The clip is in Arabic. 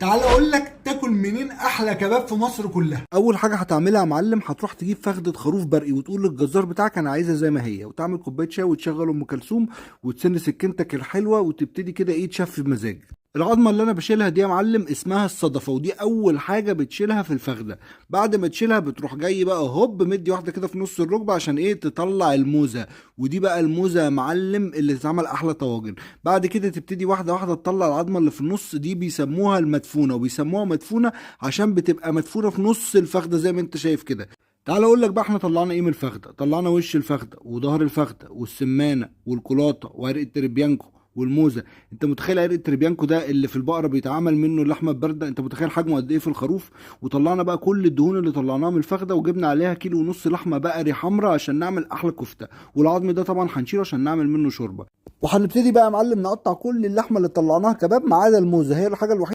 تعال اقول لك تاكل منين احلى كباب في مصر كلها. اول حاجه هتعملها يا معلم، هتروح تجيب فخده خروف برقي وتقول للجزار بتاعك انا عايزها زي ما هي، وتعمل كوبايه شاي وتشغل ام كلثوم وتسن سكينتك الحلوه وتبتدي كده ايه تشفي بمزاج. العظمه اللي انا بشيلها دي يا معلم اسمها الصدفه، ودي اول حاجه بتشيلها في الفخده. بعد ما تشيلها بتروح جاي بقى هوب مدي واحده كده في نص الركبه عشان ايه تطلع الموزه. ودي بقى الموزه يا معلم اللي تتعمل احلى طواجن. بعد كده تبتدي واحده واحده تطلع العظمه اللي في النص دي، بيسموها المدفونه، وبيسموها مدفونه عشان بتبقى مدفونه في نص الفخده زي ما انت شايف كده. تعال اقول لك بقى احنا طلعنا ايه من الفخده. طلعنا وش الفخده وظهر الفخده والسمانه والكلاطه وعرق التريبيانكو والموزه. انت متخيل عرق التريبيانكو ده اللي في البقره بيتعمل منه اللحمه البارده؟ انت متخيل حجمه قد ايه في الخروف؟ وطلعنا بقى كل الدهون اللي طلعناها من الفخده، وجبنا عليها كيلو ونص لحمه بقري حمراء عشان نعمل احلى كفته. والعظم ده طبعا هنشيله عشان نعمل منه شوربه. وهنبتدي بقى يا معلم نقطع كل اللحمه اللي طلعناها كباب ما عدا الموزه، هي الحاجه الوحيده